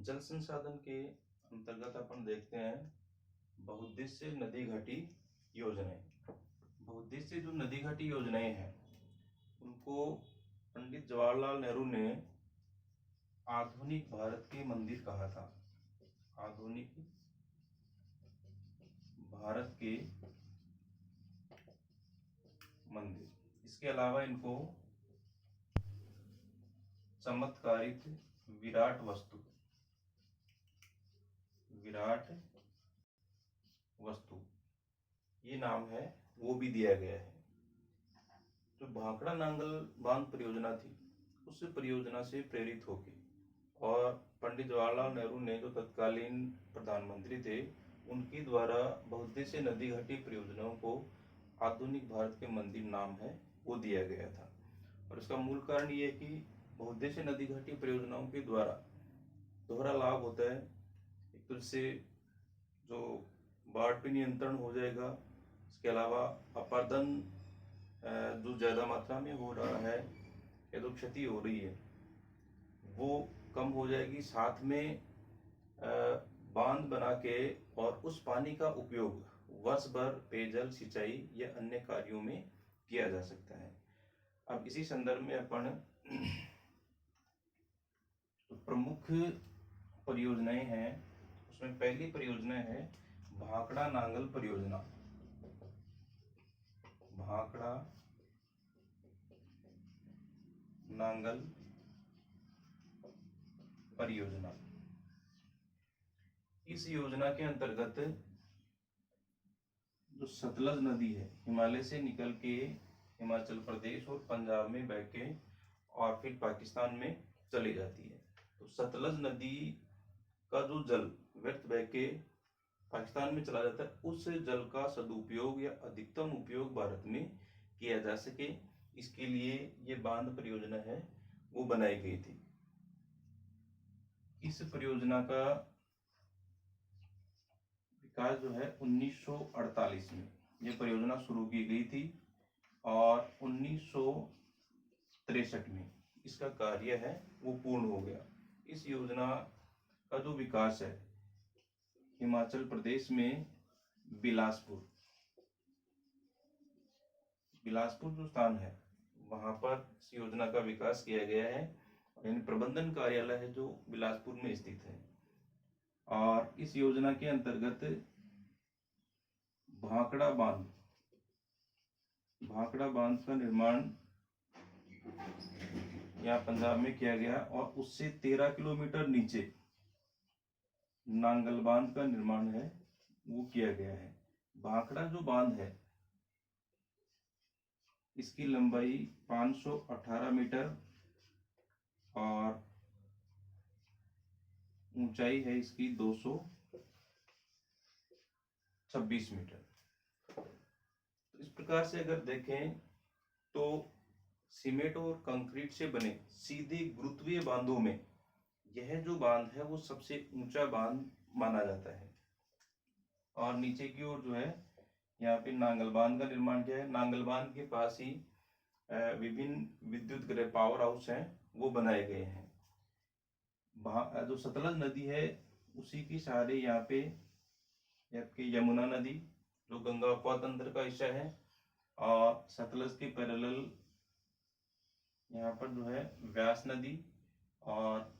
जल संसाधन के अंतर्गत अपन देखते हैं बहुउद्देश्य नदी घाटी योजनाएं। बहुउद्देश्य जो नदी घाटी योजनाएं हैं उनको पंडित जवाहरलाल नेहरू ने आधुनिक भारत के मंदिर कहा था। आधुनिक भारत के मंदिर। इसके अलावा इनको चमत्कारित विराट वस्तु ये नाम है वो भी दिया गया है। जो भाखड़ा नांगल बांध परियोजना थी उस परियोजना से प्रेरित होकर और पंडित जवाहरलाल नेहरू ने जो तत्कालीन प्रधानमंत्री थे उनके द्वारा बहुउद्देश्य नदी घाटी परियोजनाओं को आधुनिक भारत के मंदिर नाम है वो दिया गया था। और इसका मूल कारण ये है कि बहुउद्देश्य नदी घाटी परियोजनाओं के द्वारा दोहरा लाभ होता है। एक तो इससे जो बाढ़ पे नियंत्रण हो जाएगा, इसके अलावा अपर्दन जो ज़्यादा मात्रा में हो रहा है या जो क्षति हो रही है वो कम हो जाएगी। साथ में बांध बना के और उस पानी का उपयोग वर्ष भर पेयजल, सिंचाई या अन्य कार्यों में किया जा सकता है। अब इसी संदर्भ में अपन प्रमुख परियोजनाएं हैं, उसमें पहली परियोजना है भाखड़ा नांगल परियोजना। भाखड़ा नांगल परियोजना। इस योजना के अंतर्गत जो सतलज नदी है हिमालय से निकल के हिमाचल प्रदेश और पंजाब में बह के और फिर पाकिस्तान में चली जाती है। तो सतलज नदी का जो जल व्यर्थ बह के पाकिस्तान में चला जाता है, उस जल का सदुपयोग या अधिकतम उपयोग भारत में किया जा सके, इसके लिए ये बांध परियोजना है वो बनाई गई थी। इस परियोजना का विकास जो है 1948 में ये परियोजना शुरू की गई थी और 1963 में इसका कार्य है वो पूर्ण हो गया। इस योजना का जो विकास है हिमाचल प्रदेश में बिलासपुर जो स्थान है वहां पर इस योजना का विकास किया गया है। यानी प्रबंधन कार्यालय है जो बिलासपुर में स्थित है। और इस योजना के अंतर्गत भाखड़ा बांध का निर्माण यहाँ पंजाब में किया गया और उससे 13 किलोमीटर नीचे नांगल बांध का निर्माण है वो किया गया है। भाखड़ा जो बांध है इसकी लंबाई 518 मीटर और ऊंचाई है इसकी 226 मीटर। तो इस प्रकार से अगर देखें तो सीमेंट और कंक्रीट से बने सीधे गुरुत्वीय बांधों में यह जो बांध है वो सबसे ऊंचा बांध माना जाता है। और नीचे की ओर जो है यहाँ पे नांगल बांध का निर्माण किया है। नांगल बांध के पास ही विभिन्न विद्युत गृह पावर हाउस हैं वो बनाए गए हैं। जो सतलज नदी है उसी की सहारे यहाँ पे आपकी यमुना नदी जो गंगा उपतंत्र का हिस्सा है और सतलज के पैरेलल यहाँ पर जो है व्यास नदी और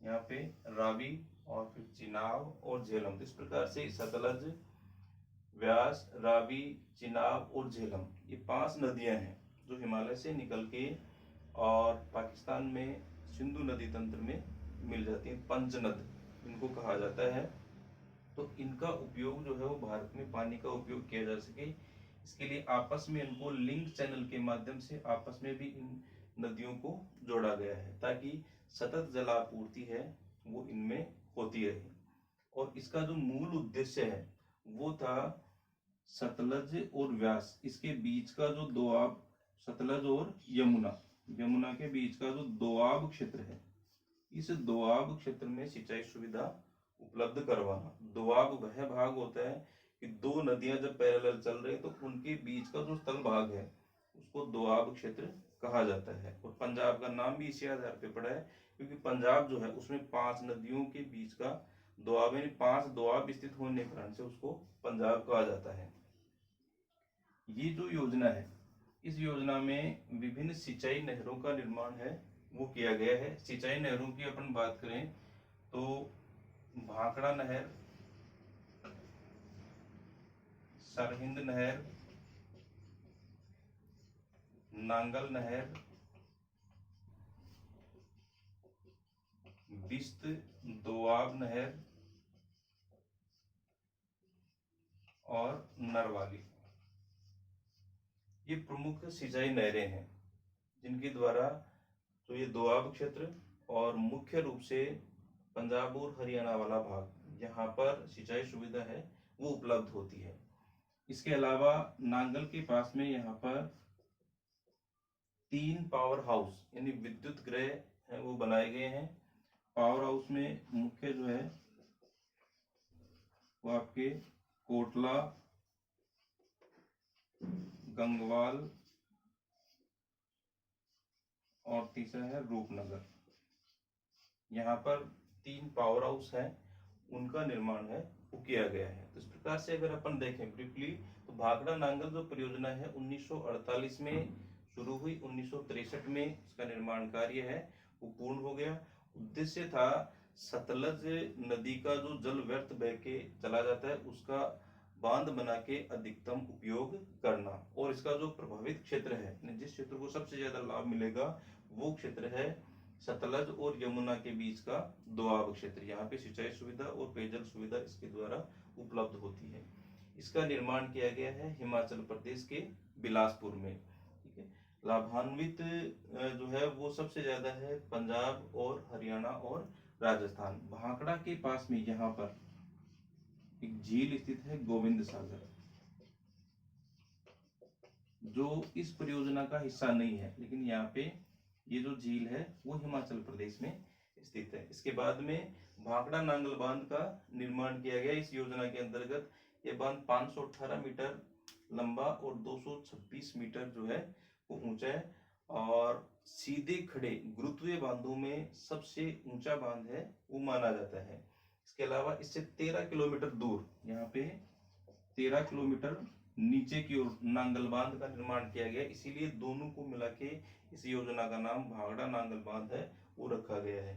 यहाँ पे रावी और फिर चिनाब और झेलम। इस प्रकार से सतलज, व्यास, रावी, चिनाब और झेलम ये 5 नदियां हैं जो हिमालय से निकल के और पाकिस्तान में सिंधु नदी तंत्र में मिल जाती हैं। पंचनद इनको कहा जाता है। तो इनका उपयोग जो है वो भारत में पानी का उपयोग किया जा सके, इसके लिए आपस में इनको लिंक चैनल के माध्यम से आपस में भी इन नदियों को जोड़ा गया है ताकि सतत जलापूर्ति है वो इनमें होती रहे। और इसका जो मूल उद्देश्य है वो था सतलज और व्यास इसके बीच का जो दोआब, सतलज और यमुना के बीच का जो दोआब क्षेत्र है, इस दोआब क्षेत्र में सिंचाई सुविधा उपलब्ध करवाना। दोआब वह भाग होता है कि 2 नदियां जब पैरेलल चल रही तो उनके बीच का जो स्थल भाग है उसको दोआब क्षेत्र कहा जाता है। और पंजाब का नाम भी इसी आधार पे पड़ा है क्योंकि पंजाब जो है उसमें 5 नदियों के बीच का दोआब, यानी 5 दोआब स्थित होने के कारण से उसको पंजाब कहा जाता है। ये जो योजना है, इस योजना में विभिन्न सिंचाई नहरों का निर्माण है वो किया गया है। सिंचाई नहरों की अपन बात करें तो भाखड़ा नहर, सरहिंद नहर, नांगल नहर, बिस्त दोआब नहर और नरवाली, ये प्रमुख सिंचाई नहरें हैं जिनके द्वारा तो ये दोआब क्षेत्र और मुख्य रूप से पंजाब और हरियाणा वाला भाग, यहाँ पर सिंचाई सुविधा है वो उपलब्ध होती है। इसके अलावा नांगल के पास में यहाँ पर 3 पावर हाउस यानी विद्युत गृह है वो बनाए गए हैं। पावर हाउस में मुख्य जो है वो आपके कोटला, गंगवाल और तीसरा है रूपनगर। यहाँ पर 3 पावर हाउस हैं, उनका निर्माण है वो किया गया है। तो इस प्रकार से अगर अपन देखें ब्रीफली तो भाखड़ा नांगल जो परियोजना है 1948 में शुरू हुई, 1963 में इसका निर्माण कार्य है वो पूर्ण हो गया। उद्देश्य था सतलज नदी का जो जल व्यर्थ बह के चला जाता है उसका बांध बना के अधिकतम उपयोग करना, और इसका जो प्रभावित क्षेत्र है, जिस क्षेत्र को सबसे ज्यादा लाभ मिलेगा वो क्षेत्र है सतलज और यमुना के बीच का दोआब क्षेत्र। यहाँ पे सिंचाई सुविधा और पेयजल सुविधा इसके द्वारा उपलब्ध होती है। इसका निर्माण किया गया है हिमाचल प्रदेश के बिलासपुर में। ठीक है, लाभान्वित जो है वो सबसे ज्यादा है पंजाब और हरियाणा और राजस्थान। भाखड़ा के पास में यहाँ पर एक झील स्थित है गोविंद सागर, जो इस परियोजना का हिस्सा नहीं है, लेकिन यहाँ पे ये जो झील है वो हिमाचल प्रदेश में स्थित है। इसके बाद में भाखड़ा नांगल बांध का निर्माण किया गया। इस योजना के अंतर्गत ये बांध 518 मीटर लंबा और 226 मीटर जो है वो ऊंचा है, और सीधे खड़े गुरुत्वीय बांधों में सबसे ऊंचा बांध है वो माना जाता है। इसके अलावा इससे 13 किलोमीटर दूर, यहाँ पे 13 किलोमीटर नीचे की ओर नांगल बांध का निर्माण किया गया, इसीलिए दोनों को मिला के इस योजना का नाम भाखड़ा नांगल बांध है वो रखा गया है।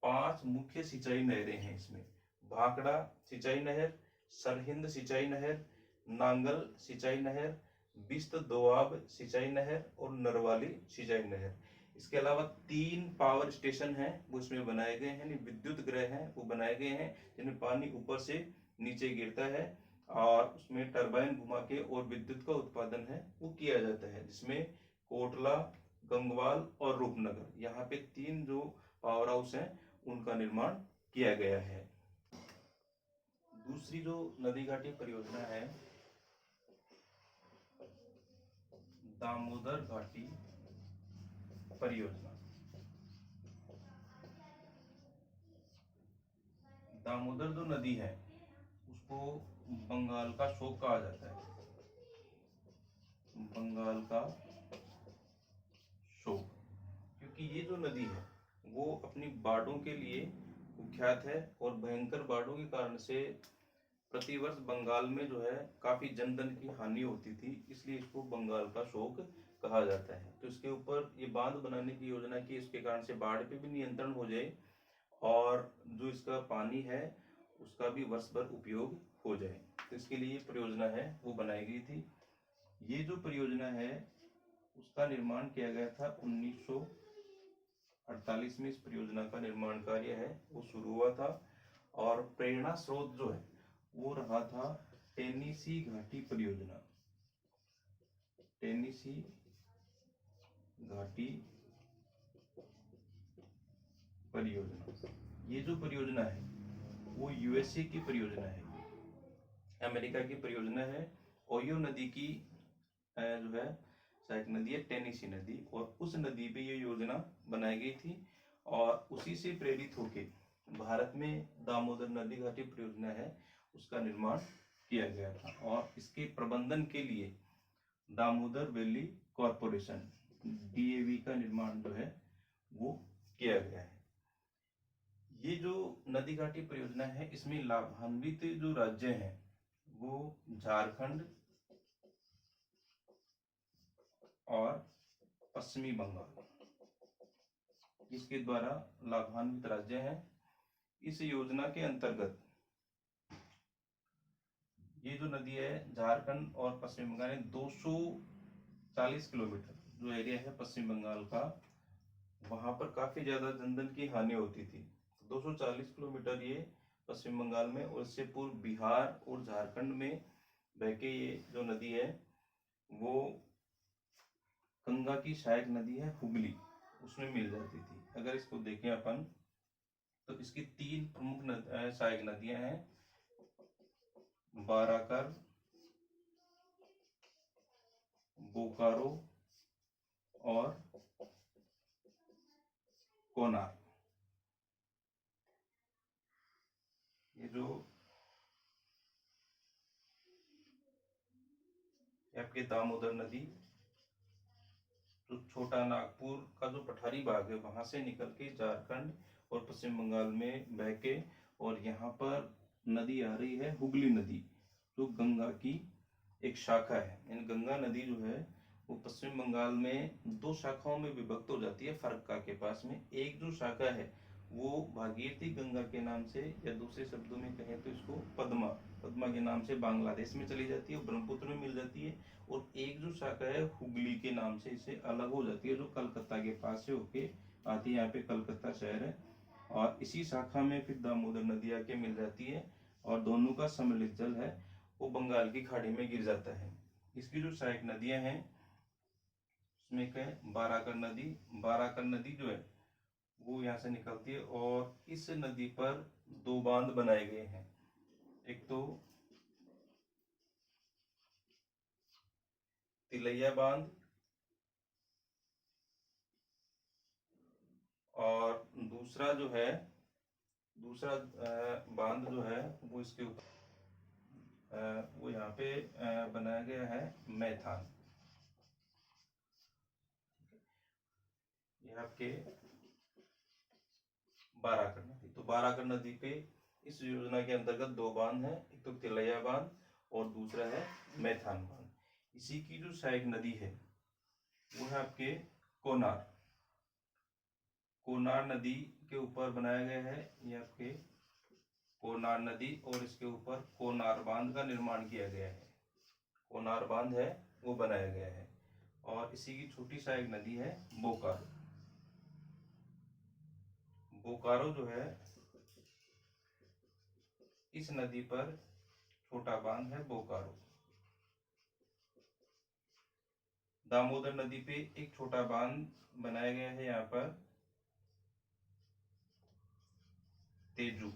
5 मुख्य सिंचाई नहरें हैं इसमें, भाखड़ा सिंचाई नहर, सरहिंद सिंचाई नहर, नांगल सिंचाई नहर, बिस्त दोआब सिंचाई नहर और नरवाली सिंचाई नहर। इसके अलावा 3 पावर स्टेशन हैं वो इसमें बनाए गए हैं, विद्युत गृह हैं वो बनाए गए हैं जिनमें पानी ऊपर से नीचे गिरता है और उसमें टरबाइन घुमा के और विद्युत का उत्पादन है वो किया जाता है, जिसमें कोटला, गंगवाल और रूपनगर, यहाँ पे 3 जो पावर हाउस हैं उनका निर्माण किया गया है। दूसरी जो नदी घाटी परियोजना है दामोदर घाटी परियोजना। दामोदर जो नदी है उसको बंगाल का शोक कहा जाता है, बंगाल का शोक, क्योंकि ये जो नदी है वो अपनी बाढ़ों के लिए कुख्यात है और भयंकर बाढ़ों के कारण से प्रतिवर्ष बंगाल में जो है काफी जनधन की हानि होती थी, इसलिए इसको बंगाल का शोक कहा जाता है। तो इसके ऊपर ये बांध बनाने की योजना की, इसके कारण से बाढ़ पे भी नियंत्रण हो जाए और जो इसका पानी है उसका भी वर्ष भर उपयोग हो जाए, तो इसके लिए परियोजना है वो बनाई गई थी। ये जो परियोजना है उसका निर्माण किया गया था 1948 में। इस परियोजना का निर्माण कार्य है वो शुरू हुआ था और प्रेरणा स्रोत जो है वो रहा था टेनीसी घाटी परियोजना, टेनीसी घाटी परियोजना। ये जो परियोजना है वो यूएसए की परियोजना है, अमेरिका की परियोजना है। ओहियो नदी की जो है सहायक नदी है टेनीसी नदी, और उस नदी पे ये योजना बनाई गई थी और उसी से प्रेरित होके भारत में दामोदर नदी घाटी परियोजना है उसका निर्माण किया गया था, और इसके प्रबंधन के लिए दामोदर वैली कॉरपोरेशन DAV का निर्माण जो है वो किया गया है। ये जो नदी घाटी परियोजना है, इसमें लाभान्वित जो राज्य हैं वो झारखंड और पश्चिमी बंगाल, इसके द्वारा लाभान्वित राज्य हैं। इस योजना के अंतर्गत ये जो नदी है झारखंड और पश्चिम बंगाल में 240 किलोमीटर जो एरिया है पश्चिम बंगाल का, वहां पर काफी ज्यादा जनधन की हानि होती थी। 240 किलोमीटर ये पश्चिम बंगाल में, और इससे पूर्व बिहार और झारखंड में बहके ये जो नदी है वो गंगा की सहायक नदी है हुगली, उसमें मिल जाती थी। अगर इसको देखें अपन तो इसकी 3 प्रमुख सहायक नदियां हैं, बाराकर, बोकारो और कोनार। ये जो आपके दामोदर नदी तो छोटा नागपुर का जो पठारी भाग है वहां से निकल के झारखंड और पश्चिम बंगाल में बह के, और यहाँ पर नदी आ रही है हुगली नदी, जो गंगा की एक शाखा है। यानी गंगा नदी जो है वो पश्चिम बंगाल में 2 शाखाओं में विभक्त हो जाती है फरक्का के पास में। एक जो शाखा है वो भागीरथी गंगा के नाम से, या दूसरे शब्दों में कहें तो इसको पद्मा के नाम से बांग्लादेश में चली जाती है, ब्रह्मपुत्र में मिल जाती है। और एक जो शाखा है हुगली के नाम से इसे अलग हो जाती है, जो कलकत्ता के पास से होके आती है, यहाँ पे कलकत्ता शहर है, और इसी शाखा में फिर दामोदर नदी आके मिल जाती है, और दोनों का सम्मिलित जल है वो बंगाल की खाड़ी में गिर जाता है। इसकी जो सहायक नदियां हैं उसमें एक है बाराकर नदी जो है वो यहाँ से निकलती है, और इस नदी पर 2 बांध बनाए गए हैं। एक तो तिलैया बांध, और दूसरा बांध जो है वो इसके ऊपर वो यहाँ पे बनाया गया है मैथान। ये आपके बाराकर नदी, तो बाराकर नदी पे इस योजना के अंतर्गत 2 बांध हैं, एक तो तिलैया बांध और दूसरा है मैथान बांध। इसी की जो सहायक नदी है वो है आपके कोनार नदी के ऊपर बनाया गया है ये आपके कोनार नदी, और इसके ऊपर कोनार बांध का निर्माण किया गया है। कोनार बांध है वो बनाया गया है, और इसी की छोटी सहायक नदी है बोकारो। बोकारो जो है इस नदी पर छोटा बांध है बोकारो। दामोदर नदी पे एक छोटा बांध बनाया गया है यहाँ पर तेजू,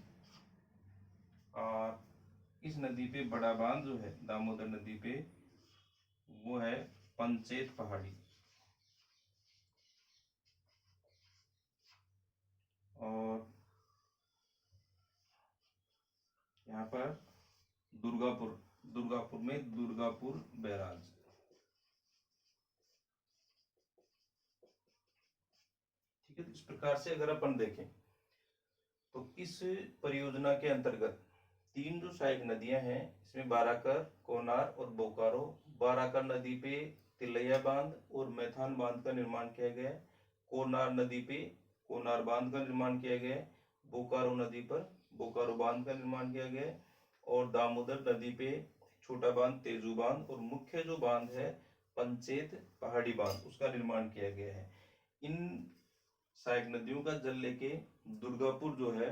और इस नदी पे बड़ा बांध जो है दामोदर नदी पे वो है पंचेत पहाड़ी, और यहाँ पर दुर्गापुर में दुर्गापुर बैराज। ठीक है, तो इस प्रकार से अगर अपन देखें तो इस परियोजना के अंतर्गत 3 जो सहायक नदियां हैं इसमें बाराकर, कोनार और बोकारो। बाराकर नदी पे तिलैया बांध और मैथान बांध का निर्माण किया गया है। कोनार नदी पे कोनार बांध का निर्माण किया गया है। बोकारो नदी पर बोकारो बांध का निर्माण किया गया है, और दामोदर नदी पे छोटा बांध तेजू बांध, और मुख्य जो बांध है पंचेत पहाड़ी बांध उसका निर्माण किया गया है। इन सहायक नदियों का जल लेके दुर्गापुर जो है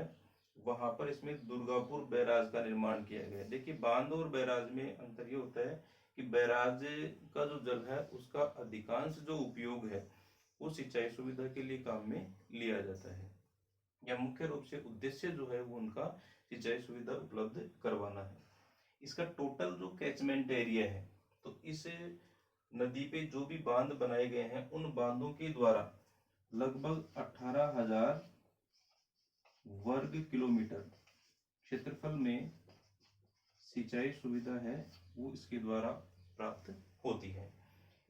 वहां पर इसमें दुर्गापुर बैराज का निर्माण किया गया है। देखिए बांध और बैराज में अंतर ये होता है कि बैराज का जो जल है उसका अधिकांश जो उपयोग है वो सिंचाई सुविधा के लिए काम में लिया जाता है, या मुख्य रूप से उद्देश्य जो है वो उनका सिंचाई सुविधा उपलब्ध करवाना है। इसका टोटल जो कैचमेंट एरिया है, तो इस नदी पे जो भी बांध बनाए गए हैं उन बांधों के द्वारा लगभग 18,000 वर्ग किलोमीटर क्षेत्रफल में सिंचाई सुविधा है वो इसके द्वारा प्राप्त होती है।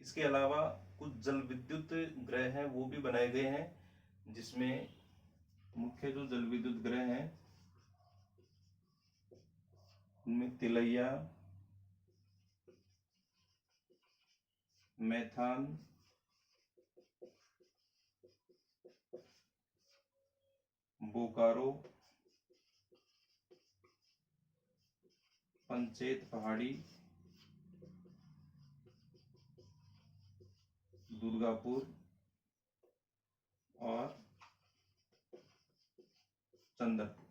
इसके अलावा कुछ जल विद्युत गृह हैं वो भी बनाए गए हैं, जिसमें मुख्य जो जल विद्युत ग्रह हैं उनमें तिलैया, मैथान, बोकारो, पंचेत पहाड़ी, दुर्गापुर और चंद्रपुर।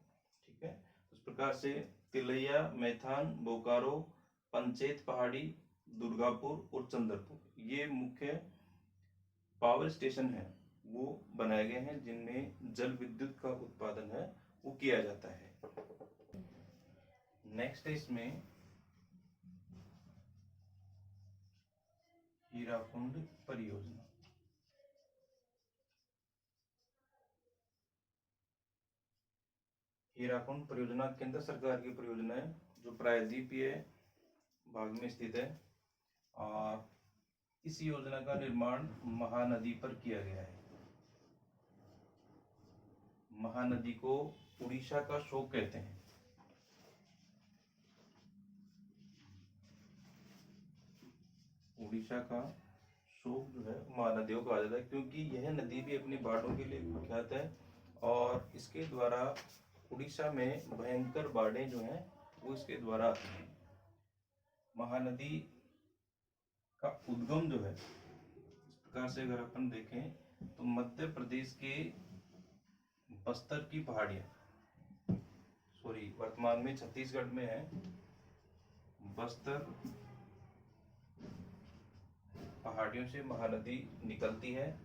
ठीक है, इस प्रकार से तिलैया, मैथान, बोकारो, पंचेत पहाड़ी, दुर्गापुर और चंद्रपुर ये मुख्य पावर स्टेशन है वो बनाए गए हैं जिनमें जल विद्युत का उत्पादन है वो किया जाता है। नेक्स्ट है इसमें हीराकुंड परियोजना। हीराकुंड परियोजना केंद्र सरकार की परियोजना है जो प्रायद्वीपीय भाग में स्थित है और इस योजना का निर्माण महानदी पर किया गया है। महानदी को उड़ीसा का शोक कहते हैं। उड़ीसा का शोक जो है महानदियों का आ जाता है क्योंकि यह नदी भी अपनी बाढ़ों के लिए विख्यात है और इसके द्वारा उड़ीसा में भयंकर बाढ़ें जो हैं वो इसके द्वारा आती हैं। महानदी का उद्गम जो है इस प्रकार से अगर अपन देखें तो मध्य प्रदेश के बस्तर की पहाड़ियां, सॉरी वर्तमान में छत्तीसगढ़ में है, बस्तर पहाड़ियों से महानदी निकलती है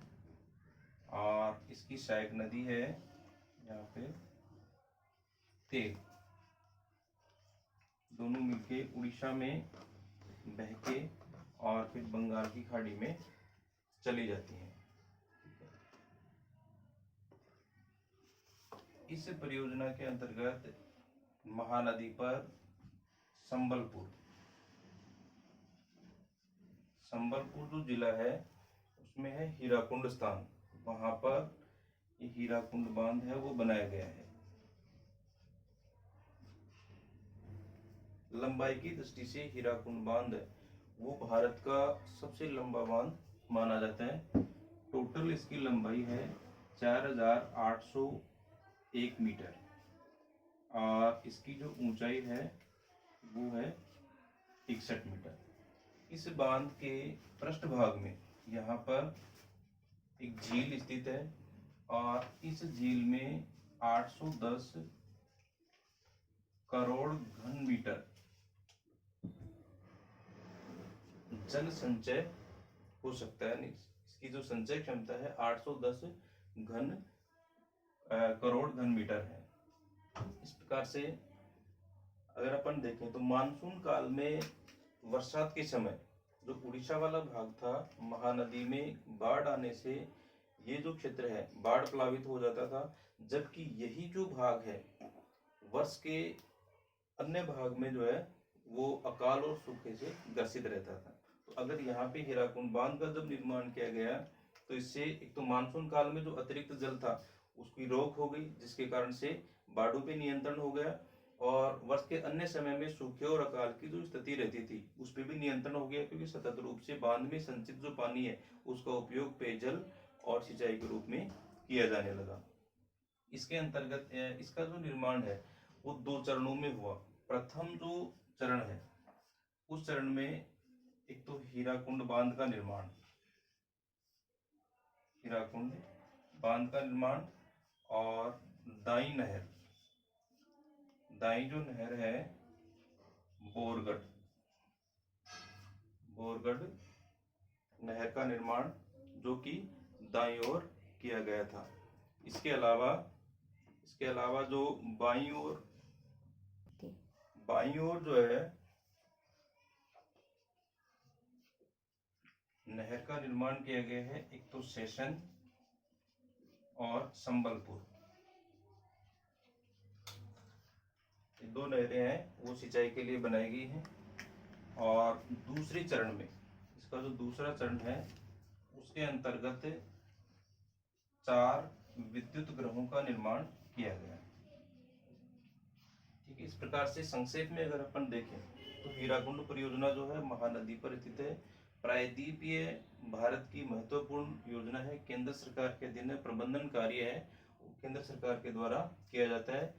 और इसकी सहायक नदी है यहाँ पे तेग, दोनों मिलके उड़ीसा में बहके और फिर बंगाल की खाड़ी में चली जाती हैं। इस परियोजना के अंतर्गत महानदी पर संबलपुर जो जिला है उसमें है हीराकुंड स्थान, वहां पर ये हीराकुंड बांध है वो बनाया गया है। लंबाई की दृष्टि से हीराकुंड बांध वो भारत का सबसे लंबा बांध माना जाता है। टोटल इसकी लंबाई है 4801 मीटर और इसकी जो ऊंचाई है वो है 61 मीटर। इस बांध के पृष्ठभाग में यहाँ पर एक झील स्थित है और इस झील में 810 करोड़ घन मीटर जल संचय हो सकता है। इसकी जो संचय क्षमता है 810 करोड़ घन मीटर है। इस प्रकार से अगर अपन देखें तो मानसून काल में बरसात के समय जो उड़ीसा वाला भाग था महानदी में बाढ़ आने से ये जो क्षेत्र है बाढ़ प्लावित हो जाता था, जबकि यही जो भाग है वर्ष के अन्य भाग में जो है वो अकाल और सूखे से ग्रसित रहता था। तो अगर यहाँ पे हीराकुंड बांध का जब निर्माण किया गया तो इससे एक तो मानसून काल में जो अतिरिक्त जल था उसकी रोक हो गई जिसके कारण से बाढ़ों पे नियंत्रण हो गया और वर्ष के अन्य समय में सूखे और अकाल की जो स्थिति रहती थी उस पर भी नियंत्रण हो गया क्योंकि सतत रूप से बांध में संचित जो पानी है उसका उपयोग पेयजल और सिंचाई के रूप में किया जाने लगा। इसके अंतर्गत इसका जो निर्माण है वो 2 चरणों में हुआ। प्रथम जो चरण है उस चरण में एक तो हीराकुंड बांध का निर्माण, हीराकुंड बांध का निर्माण और दाई जो नहर है बोरगढ़ नहर का निर्माण जो कि दाईं ओर किया गया था। इसके अलावा जो बाईं ओर जो है नहर का निर्माण किया गया है, एक तो सेशन और संबलपुर, ये 2 नहरें हैं वो सिंचाई के लिए बनाई गई हैं। और दूसरे चरण में इसका जो दूसरा चरण है उसके अंतर्गत 4 विद्युत ग्रहों का निर्माण किया गया। ठीक है, इस प्रकार से संक्षेप में अगर अपन देखें तो हीराकुंड परियोजना जो है महानदी पर स्थित है, प्रायद्वीपीय भारत की महत्वपूर्ण योजना है, केंद्र सरकार के अधीन प्रबंधन कार्य है, केंद्र सरकार के द्वारा किया जाता है।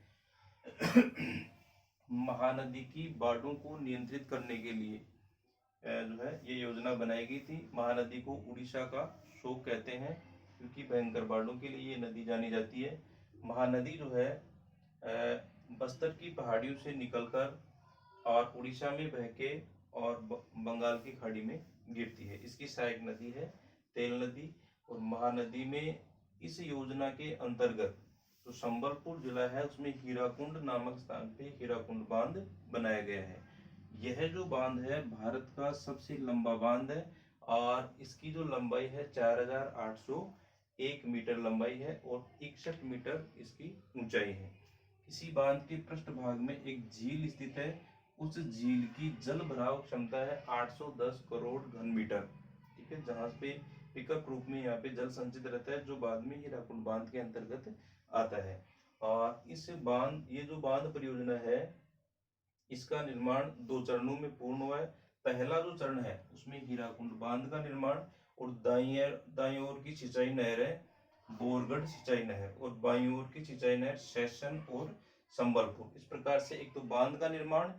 महानदी की बाढ़ों को नियंत्रित करने के लिए जो है ये योजना बनाई गई थी। महानदी को उड़ीसा का शोक कहते हैं क्योंकि भयंकर बाढ़ों के लिए ये नदी जानी जाती है। महानदी जो है बस्तर की पहाड़ियों से निकलकर और उड़ीसा में बह के और बंगाल की खाड़ी में गिरती है। इसकी सहायक नदी है तेल नदी। और महानदी में इस योजना के अंतर्गत जो संबलपुर जिला है उसमें हीराकुंड नामक स्थान पे हीराकुंड बांध बनाया गया है। यह जो बांध है भारत का सबसे लंबा बांध है और इसकी जो लंबाई है 4801 मीटर लंबाई है और 61 मीटर इसकी ऊंचाई है। इसी बांध के पृष्ठभाग में एक झील स्थित है। उस झील की जल भराव क्षमता है 810 करोड़ घन मीटर। ठीक है, जहां पे पिकअप रूप में यहाँ पे जल संचित रहता है जो बाद में हीराकुंड बांध के अंतर्गत आता है। और इस बांध ये जो बांध परियोजना है इसका निर्माण 2 चरणों में पूर्ण हुआ है। पहला जो चरण है उसमें हीराकुंड बांध का निर्माण और दाईं ओर की सिंचाई नहर है बोरगढ़ सिंचाई नहर और बाईं ओर की सिंचाई नहर सेशन और संबलपुर। इस प्रकार से एक तो बांध का निर्माण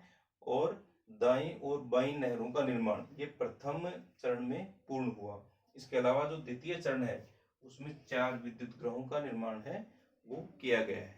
और दाईं और बाईं नहरों का निर्माण ये प्रथम चरण में पूर्ण हुआ। इसके अलावा जो द्वितीय चरण है उसमें 4 विद्युत ग्रहों का निर्माण है वो किया गया है।